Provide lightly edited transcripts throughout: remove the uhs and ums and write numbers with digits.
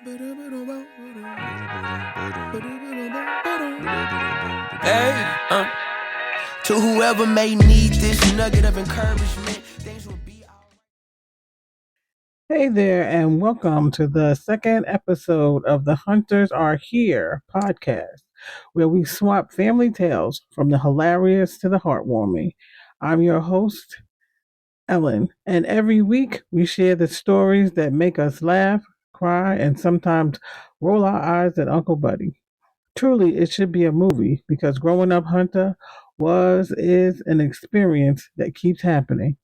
Hey, to whoever may need this nugget of encouragement, things will be alright. Hey there, and welcome to the second episode of the Hunters Are Here podcast, where we swap family tales from the hilarious to the heartwarming. I'm your host, Ellen, and every week we share the stories that make us laugh, cry, and sometimes roll our eyes at Uncle Buddy. Truly, it should be a movie because growing up Hunter is an experience that keeps happening.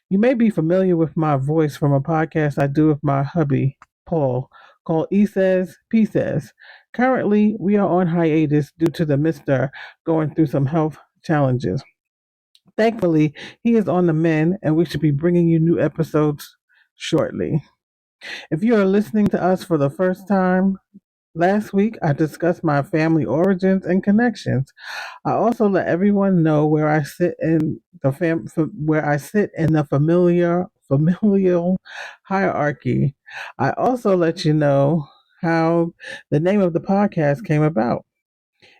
You may be familiar with my voice from a podcast I do with my hubby, Paul, called E Says, P Says. Currently, we are on hiatus due to the Mister going through some health challenges. Thankfully, he is on the mend, and we should be bringing you new episodes shortly. If you are listening to us for the first time, last week I discussed my family origins and connections. I also let everyone know where I sit in the familial hierarchy. I also let you know how the name of the podcast came about.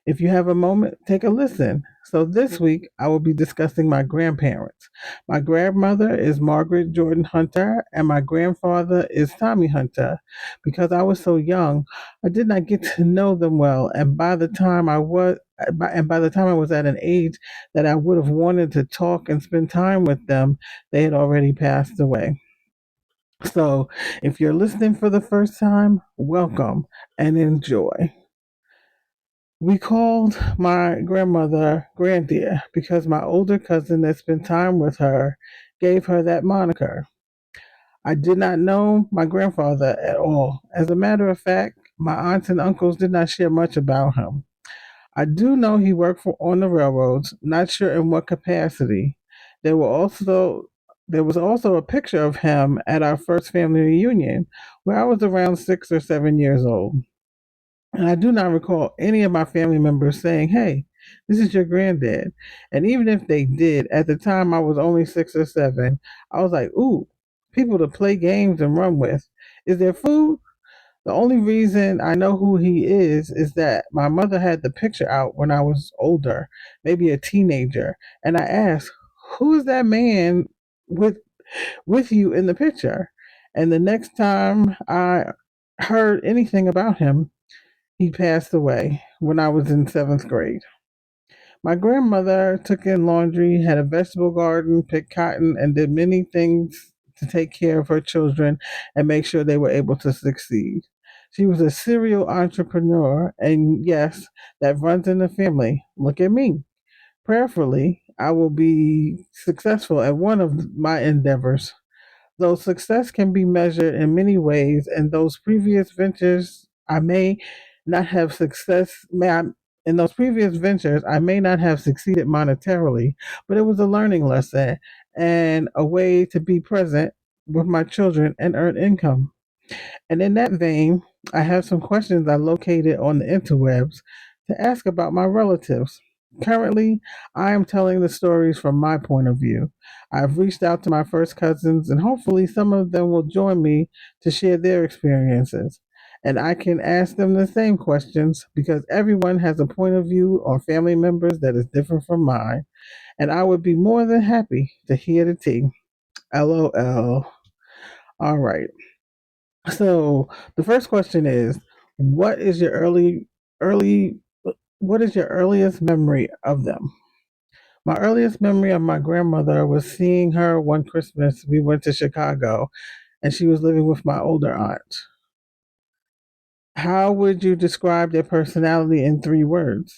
If you have a moment, take a listen. So this week, I will be discussing my grandparents. My grandmother is Margaret Jordan Hunter, and my grandfather is Tommy Hunter. Because I was so young, I did not get to know them well, and by the time I was at an age that I would have wanted to talk and spend time with them, they had already passed away. So, if you're listening for the first time, welcome and enjoy. We called my grandmother Grandia because my older cousin that spent time with her gave her that moniker. I did not know my grandfather at all. As a matter of fact, my aunts and uncles did not share much about him. I do know he worked on the railroads, not sure in what capacity. There were also there was also a picture of him at our first family reunion where I was around 6 or 7 years old. And I do not recall any of my family members saying, "Hey, this is your granddad." And even if they did, at the time I was only 6 or 7, I was like, "Ooh, people to play games and run with. Is there food?" The only reason I know who he is that my mother had the picture out when I was older, maybe a teenager, and I asked, "Who is that man with with you in the picture?" And the next time I heard anything about him, he passed away when I was in seventh grade. My grandmother took in laundry, had a vegetable garden, picked cotton, and did many things to take care of her children and make sure they were able to succeed. She was a serial entrepreneur, and yes, that runs in the family. Look at me. Prayerfully, I will be successful at one of my endeavors. Though success can be measured in many ways, and those previous ventures I may not have success may I, in those previous ventures I may not have succeeded monetarily, but it was a learning lesson and a way to be present with my children and earn income. And in that vein, I have some questions I located on the interwebs to ask about my relatives. Currently, I am telling the stories from my point of view. I've reached out to my first cousins, and hopefully, some of them will join me to share their experiences. And I can ask them the same questions because everyone has a point of view on family members that is different from mine. And I would be more than happy to hear the tea. LOL. All right. So the first question is, what is your early what is your earliest memory of them? My earliest memory of my grandmother was seeing her one Christmas. We went to Chicago and she was living with my older aunt. How would you describe their personality in 3 words?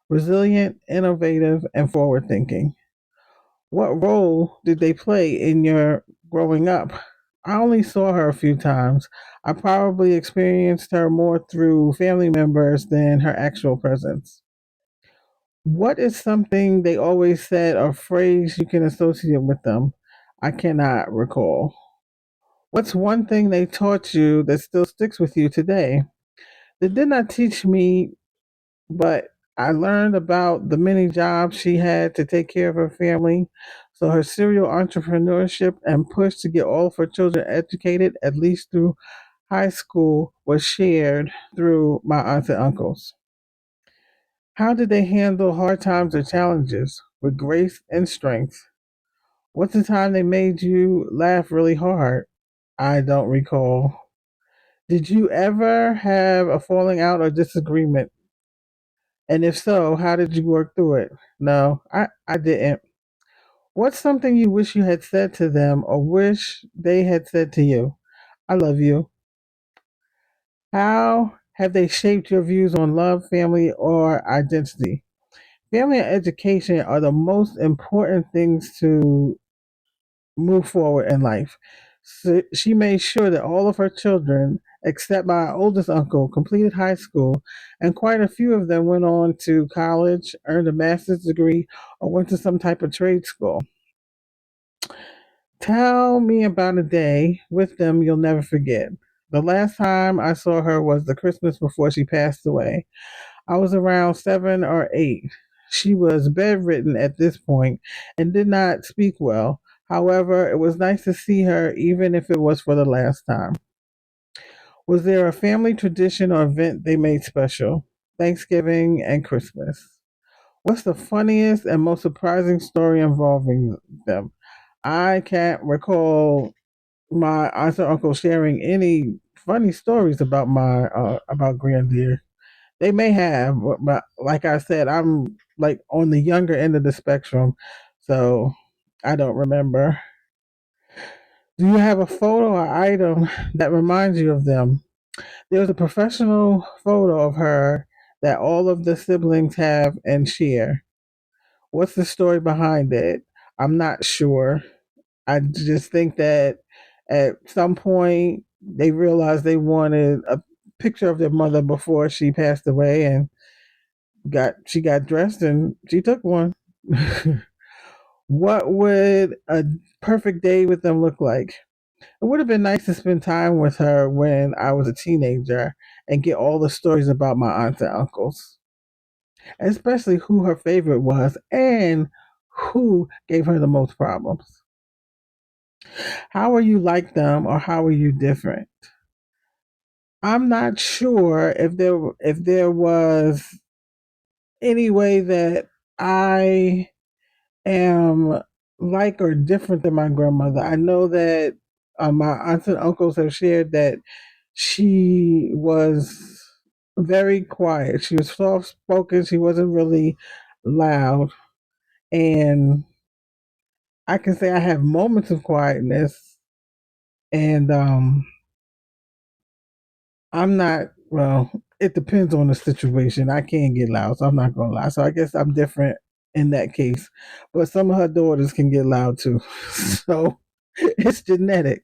Resilient, innovative, and forward thinking. What role did they play in your growing up? I only saw her a few times. I probably experienced her more through family members than her actual presence. What is something they always said or phrase you can associate with them? I cannot recall. What's one thing they taught you that still sticks with you today? They did not teach me, but I learned about the many jobs she had to take care of her family. So her serial entrepreneurship and push to get all of her children educated, at least through high school was shared through my aunts and uncles. How did they handle hard times or challenges with grace and strength? What's the time they made you laugh really hard? I don't recall. Did you ever have a falling out or disagreement? And if so, how did you work through it? No, I didn't. What's something you wish you had said to them or wish they had said to you? I love you. How have they shaped your views on love, family, or identity? Family and education are the most important things to move forward in life. So she made sure that all of her children, except my oldest uncle, completed high school, and quite a few of them went on to college, earned a master's degree, or went to some type of trade school. Tell me about a day with them you'll never forget. The last time I saw her was the Christmas before she passed away. I was around 7 or 8. She was bedridden at this point and did not speak well. However, it was nice to see her, even if it was for the last time. Was there a family tradition or event they made special? Thanksgiving and Christmas. What's the funniest and most surprising story involving them? I can't recall my aunt or uncle sharing any funny stories about my about granddeer. They may have, but like I said, I'm like on the younger end of the spectrum, so I don't remember. Do you have a photo or item that reminds you of them? There's a professional photo of her that all of the siblings have and share. What's the story behind it? I'm not sure. I just think that at some point they realized they wanted a picture of their mother before she passed away, and got dressed and she took one. What would a perfect day with them look like? It would have been nice to spend time with her when I was a teenager and get all the stories about my aunts and uncles, especially who her favorite was and who gave her the most problems. How are you like them or how are you different? I'm not sure if there was any way that I am like or different than my grandmother. I know that my aunts and uncles have shared that she was very quiet. She was soft spoken. She wasn't really loud. And I can say I have moments of quietness. And I'm not, well, it depends on the situation. I can't get loud, so I'm not going to lie. So I guess I'm different in that case. But some of her daughters can get loud too. So it's genetic.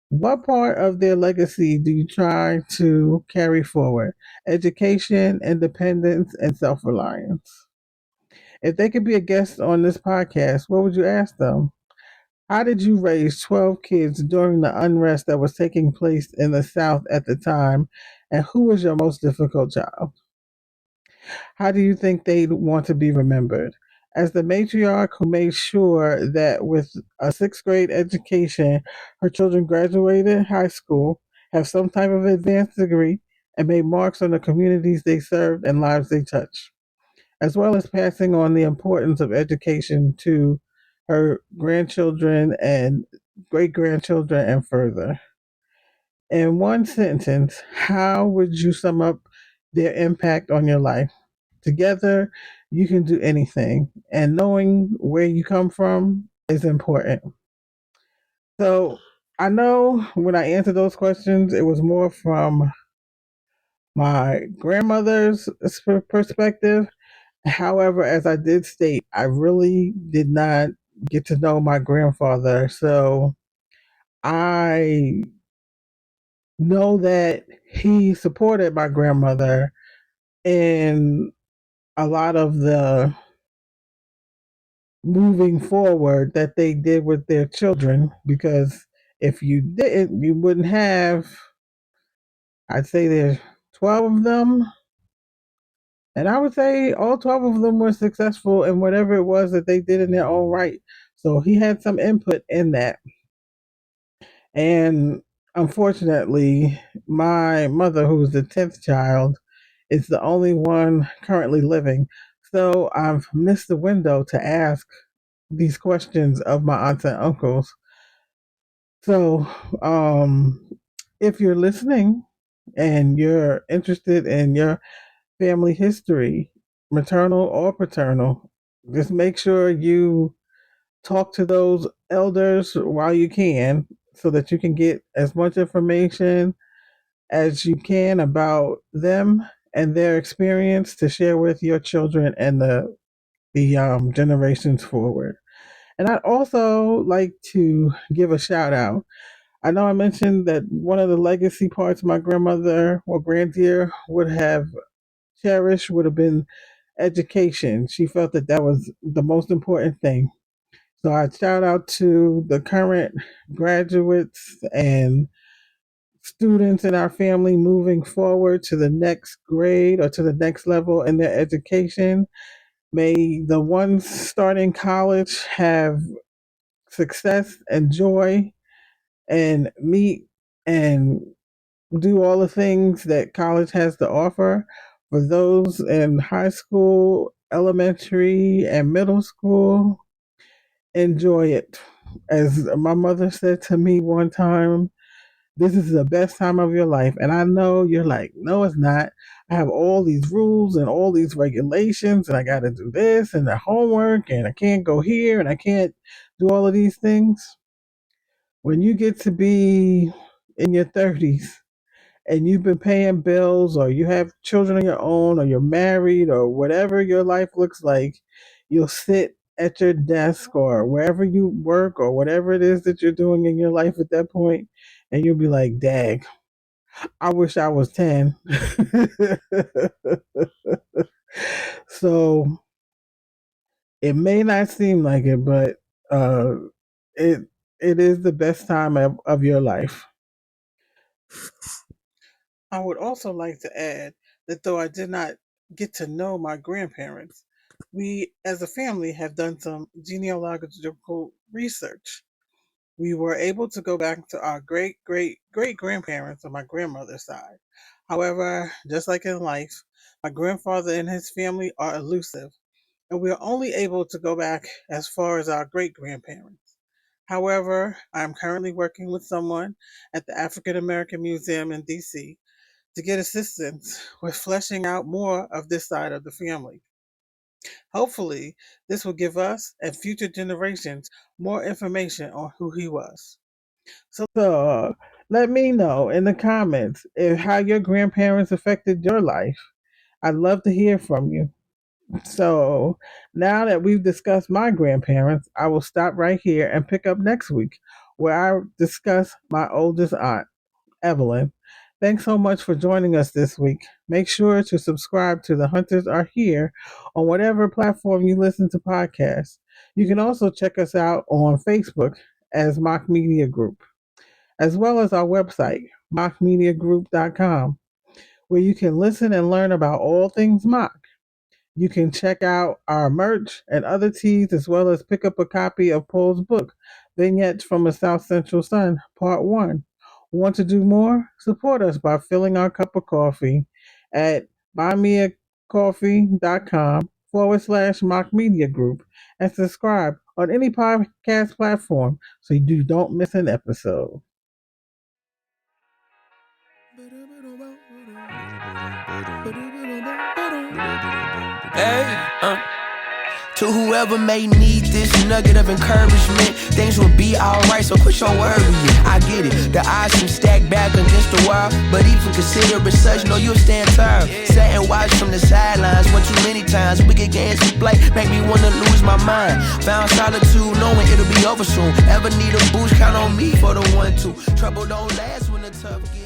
What part of their legacy do you try to carry forward? Education, independence, and self reliance. If they could be a guest on this podcast, what would you ask them? How did you raise 12 kids during the unrest that was taking place in the South at the time? And who was your most difficult child? How do you think they'd want to be remembered? As the matriarch who made sure that with a sixth grade education, her children graduated high school, have some type of advanced degree, and made marks on the communities they served and lives they touched, as well as passing on the importance of education to her grandchildren and great grandchildren and further. In one sentence, how would you sum up their impact on your life? Together, you can do anything, and knowing where you come from is important. So, I know when I answered those questions, it was more from my grandmother's perspective. However, as I did state, I really did not get to know my grandfather. So I know that he supported my grandmother in a lot of the moving forward that they did with their children, because if you didn't, you wouldn't have, I'd say there's 12 of them. And I would say all 12 of them were successful in whatever it was that they did in their own right. So he had some input in that. And Unfortunately, my mother, who was the 10th child, is the only one currently living. So I've missed the window to ask these questions of my aunts and uncles. So, if you're listening and you're interested in your family history, maternal or paternal, just make sure you talk to those elders while you can so that you can get as much information as you can about them and their experience to share with your children and the generations forward. And I'd also like to give a shout out. I know I mentioned that one of the legacy parts my grandmother or granddear would have cherished would have been education. She felt that that was the most important thing. So I shout out to the current graduates and students in our family moving forward to the next grade or to the next level in their education. May the ones starting college have success and joy and meet and do all the things that college has to offer. For those in high school, elementary, and middle school, enjoy it. As my mother said to me one time, this is the best time of your life. And I know you're like, no, it's not. I have all these rules and all these regulations, and I got to do this and the homework, and I can't go here and I can't do all of these things. When you get to be in your 30s and you've been paying bills, or you have children of your own, or you're married, or whatever your life looks like, you'll sit at your desk or wherever you work or whatever it is that you're doing in your life at that point, and you'll be like, dag, I wish I was 10. So it may not seem like it, but uh, it it is the best time of your life. I would also like to add that though I did not get to know my grandparents, we as a family have done some genealogical research. We were able to go back to our great great great grandparents on my grandmother's side. However, just like in life, my grandfather and his family are elusive, and we are only able to go back as far as our great grandparents. However, I'm currently working with someone at the African American Museum in DC to get assistance with fleshing out more of this side of the family. Hopefully, this will give us and future generations more information on who he was. So, let me know in the comments how your grandparents affected your life. I'd love to hear from you. So, now that we've discussed my grandparents, I will stop right here and pick up next week where I discuss my oldest aunt. Evelyn. Thanks so much for joining us this week. Make sure to subscribe to The Hunters Are Here on whatever platform you listen to podcasts. You can also check us out on Facebook as Mock Media Group, as well as our website, mockmediagroup.com, where you can listen and learn about all things mock. You can check out our merch and other teas, as well as pick up a copy of Paul's book, Vignettes from a South Central Sun, Part 1. Want to do more? Support us by filling our cup of coffee at buymeacoffee.com/Mock Media Group and subscribe on any podcast platform so you don't miss an episode. Hey, to whoever may need this nugget of encouragement, things will be alright, so quit your worrying. I get it, the odds seem stacked back against the wall, but even consider it such, know you'll stand tall. Sat and watched from the sidelines one too many times. Wicked games to play make me wanna lose my mind. Found solitude knowing it'll be over soon. Ever need a boost, count on me for the 1-2. Trouble don't last when the tough get